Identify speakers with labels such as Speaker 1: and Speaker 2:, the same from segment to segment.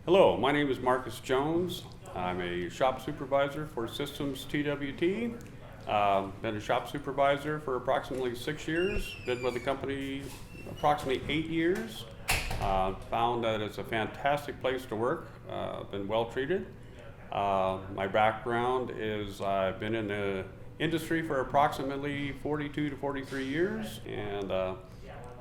Speaker 1: Hello, my name is Marcus Jones. I'm a shop supervisor for Systems TWT. Been a shop supervisor for approximately 6 years. Been with the company approximately 8 years. Found that it's a fantastic place to work. Been well treated. My background is I've been in the industry for approximately 42 to 43 years, and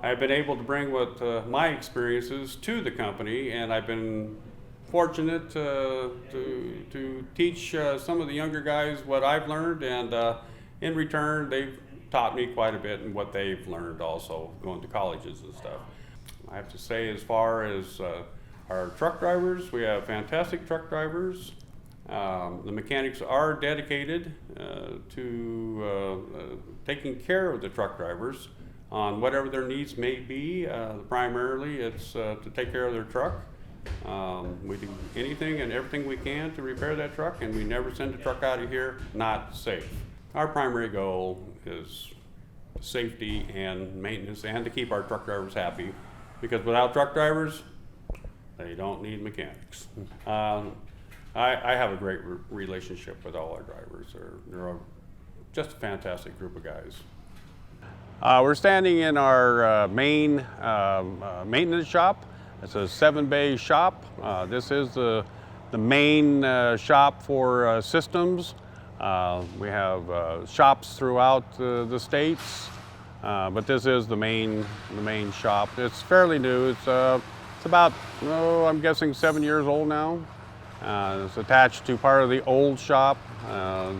Speaker 1: I've been able to bring my experiences to the company, and I've been fortunate to teach some of the younger guys what I've learned, and in return they've taught me quite a bit in what they've learned also going to colleges and stuff. I have to say, as far as our truck drivers, we have fantastic truck drivers. The mechanics are dedicated to taking care of the truck drivers on whatever their needs may be. Primarily it's to take care of their truck. We do anything and everything we can to repair that truck, and we never send a truck out of here not safe. Our primary goal is safety and maintenance, and to keep our truck drivers happy, because without truck drivers, they don't need mechanics. I have a great relationship with all our drivers. They're just a fantastic group of guys. We're standing in our main maintenance shop. It's a 7-bay shop. This is the main shop for systems. We have shops throughout the states, but this is the main shop. It's fairly new. It's about, I'm guessing 7 years old now. It's attached to part of the old shop.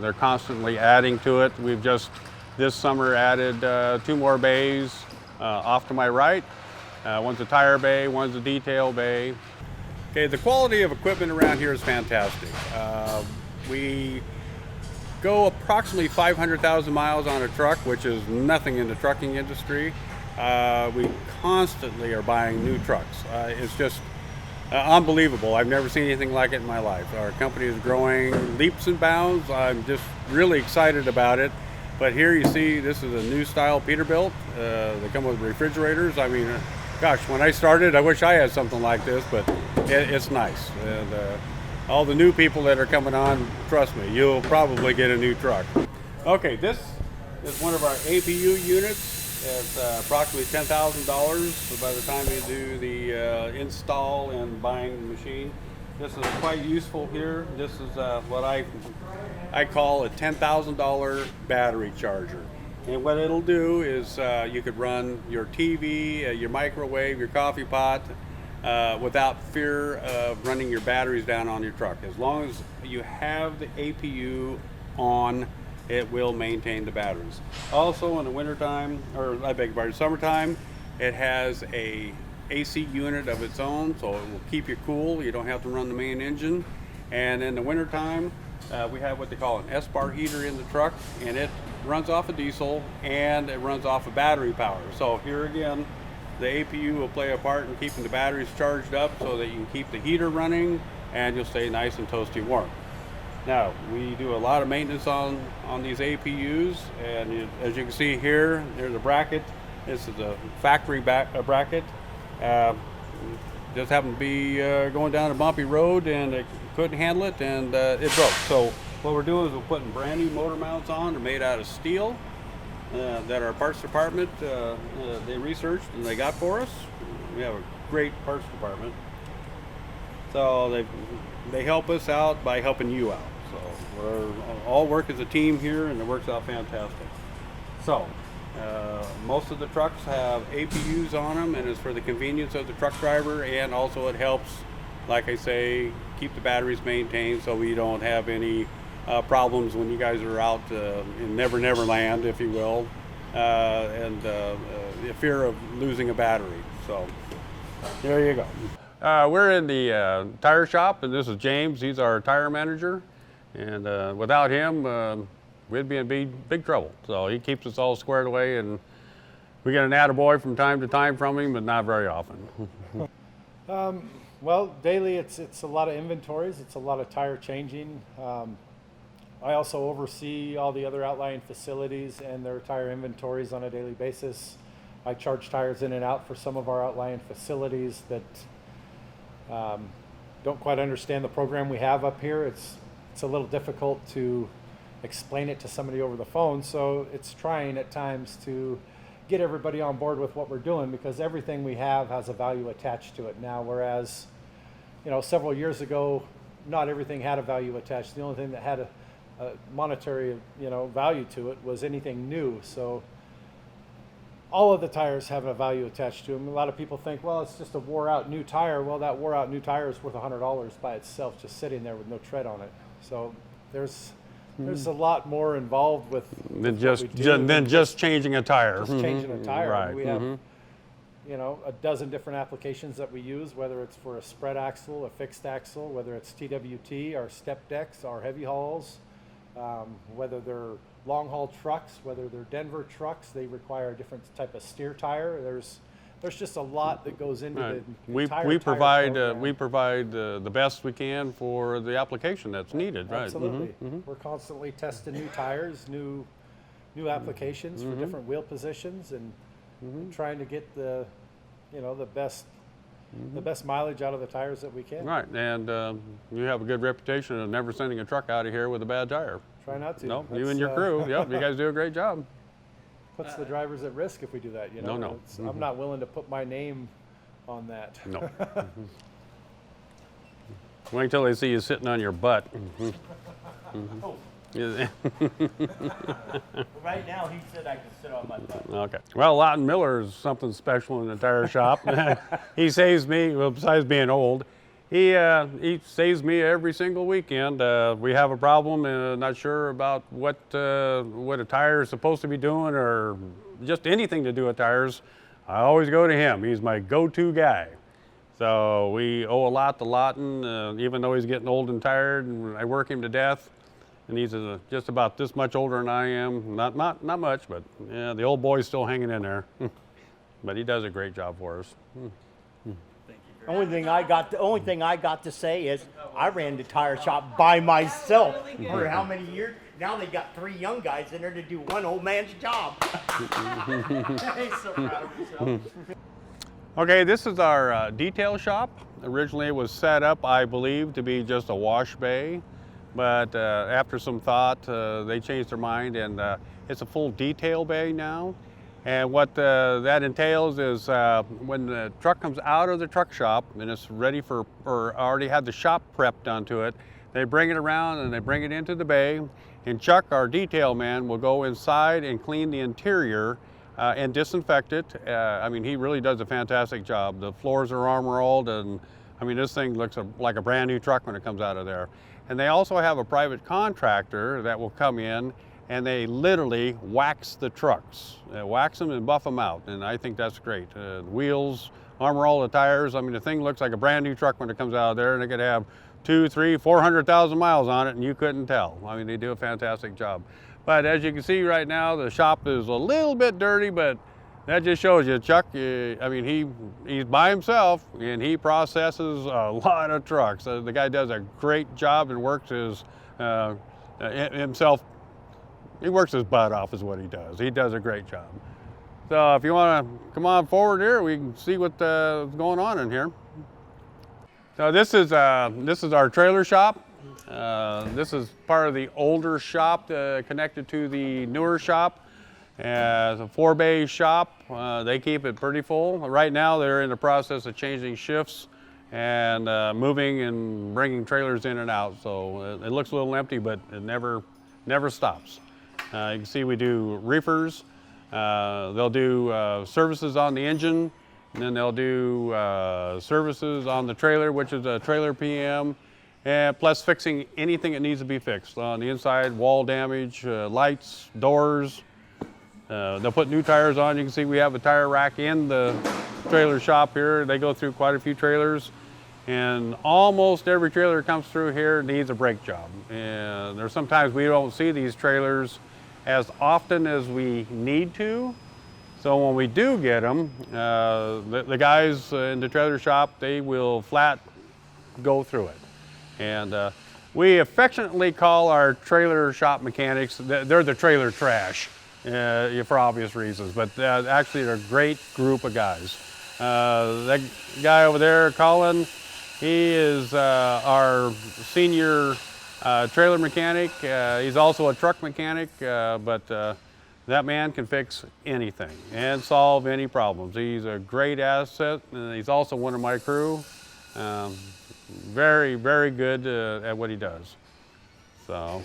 Speaker 1: They're constantly adding to it. We've just this summer added 2 more bays off to my right. One's a tire bay, one's a detail bay. Okay, the quality of equipment around here is fantastic. We go approximately 500,000 miles on a truck, which is nothing in the trucking industry. We constantly are buying new trucks. It's just unbelievable. I've never seen anything like it in my life. Our company is growing leaps and bounds. I'm just really excited about it. But here you see, this is a new style Peterbilt. They come with refrigerators. I mean, gosh, when I started, I wish I had something like this, but it's nice. And all the new people that are coming on, trust me, you'll probably get a new truck. Okay, this is one of our APU units. It's approximately $10,000 so by the time you do the install and buying the machine. This is quite useful here. This is what I call a $10,000 battery charger. And what it'll do is you could run your TV, your microwave, your coffee pot without fear of running your batteries down on your truck. As long as you have the APU on, it will maintain the batteries. Also in the wintertime, or I beg your pardon, summertime, it has a AC unit of its own, so it will keep you cool. You don't have to run the main engine. And in the wintertime, we have what they call an S-bar heater in the truck, and it runs off of diesel and it runs off of battery power. So here again, the APU will play a part in keeping the batteries charged up so that you can keep the heater running and you'll stay nice and toasty warm. Now, we do a lot of maintenance on these APUs, and as you can see here, there's a bracket. This is a factory bracket. Just happened to be going down a bumpy road and it couldn't handle it, and it broke. So what we're doing is we're putting brand new motor mounts on. They're made out of steel that our parts department, they researched and they got for us. We have a great parts department. So they help us out by helping you out. So we're all work as a team here, and it works out fantastic. So most of the trucks have APUs on them, and it's for the convenience of the truck driver, and also it helps, like I say, keep the batteries maintained so we don't have any problems when you guys are out in Never Never Land, if you will, and the fear of losing a battery. So there you go. We're in the tire shop, and this is James. He's our tire manager, and without him, we'd be in big trouble. So he keeps us all squared away, and we get an attaboy from time to time from him, but not very often.
Speaker 2: Well, daily it's a lot of inventories. It's a lot of tire changing. I also oversee all the other outlying facilities and their tire inventories on a daily basis. I charge tires in and out for some of our outlying facilities that don't quite understand the program we have up here. It's a little difficult to explain it to somebody over the phone, so it's trying at times to get everybody on board with what we're doing, because everything we have has a value attached to it now, whereas, you know, several years ago, not everything had a value attached. The only thing that had a monetary, you know, value to it was anything new. So all of the tires have a value attached to them. A lot of people think, well, it's just a wore out new tire. Well, that wore out new tire is worth $100 by itself, just sitting there with no tread on it. So there's a lot more involved with
Speaker 3: than just changing a tire.
Speaker 2: Just changing a tire.
Speaker 3: Right.
Speaker 2: We have, you know, a dozen different applications that we use, whether it's for a spread axle, a fixed axle, whether it's TWT, our step decks, our heavy hauls, whether they're long haul trucks, whether they're Denver trucks, they require a different type of steer tire. There's just a lot that goes into the entire
Speaker 3: we
Speaker 2: tire
Speaker 3: provide the best we can for the application that's needed.
Speaker 2: Absolutely. We're constantly testing new tires, new applications for different wheel positions, and trying to get the best mileage out of the tires that we can.
Speaker 3: Right, and you have a good reputation of never sending a truck out of here with a bad tire.
Speaker 2: Try not to.
Speaker 3: No, you and your crew. Yep, you guys do a great job.
Speaker 2: Puts the drivers at risk if we do that. You know.
Speaker 3: No.
Speaker 2: I'm not willing to put my name on that.
Speaker 3: No. Wait until they see you sitting on your butt.
Speaker 4: Right now, he said I could sit on my butt.
Speaker 3: Okay. Well, Lawton Miller is something special in the tire shop. He saves me, well, besides being old, he saves me every single weekend. We have a problem, not sure about what a tire is supposed to be doing, or just anything to do with tires. I always go to him. He's my go-to guy. So we owe a lot to Lawton, even though he's getting old and tired, and I work him to death. And he's just about this much older than I am. Not much, but yeah, the old boy's still hanging in there. But he does a great job for us.
Speaker 4: The only thing I got to say is I ran the tire shop by myself for how many years? Now they got 3 young guys in there to do one old man's job. He's so proud of himself.
Speaker 3: Okay, this is our detail shop. Originally it was set up, I believe, to be just a wash bay. But after some thought, they changed their mind, and it's a full detail bay now. And what that entails is when the truck comes out of the truck shop and it's ready for, or already had the shop prep done to it, they bring it around and they bring it into the bay. And Chuck, our detail man, will go inside and clean the interior and disinfect it. I mean, he really does a fantastic job. The floors are armor-rolled, and I mean, this thing looks like a brand new truck when it comes out of there. And they also have a private contractor that will come in, and they literally wax the trucks. Wax them and buff them out, and I think that's great. The wheels, armor all the tires. I mean, the thing looks like a brand new truck when it comes out of there, and it could have 200,000, 300,000, 400,000 miles on it, and you couldn't tell. I mean, they do a fantastic job. But as you can see right now, the shop is a little bit dirty, but that just shows you, Chuck, I mean, he's by himself, and he processes a lot of trucks. The guy does a great job and works his himself. He works his butt off is what he does. He does a great job. So if you want to come on forward here, we can see what's going on in here. So this is our trailer shop. This is part of the older shop connected to the newer shop. It's a 4-bay shop. They keep it pretty full. Right now they're in the process of changing shifts and moving and bringing trailers in and out. So it looks a little empty, but it never stops. You can see we do reefers. They'll do services on the engine, and then they'll do services on the trailer, which is a trailer PM, and plus fixing anything that needs to be fixed on the inside, wall damage, lights, doors. They'll put new tires on. You can see we have a tire rack in the trailer shop here. They go through quite a few trailers, and almost every trailer that comes through here needs a brake job. And there's sometimes we don't see these trailers as often as we need to. So when we do get them, the guys in the trailer shop, they will flat go through it. And we affectionately call our trailer shop mechanics, they're the trailer trash. For obvious reasons, but actually they're a great group of guys. That guy over there, Colin, He is our senior trailer mechanic. He's also a truck mechanic, but that man can fix anything and solve any problems. He's a great asset, and he's also one of my crew. Very, very good at what he does. So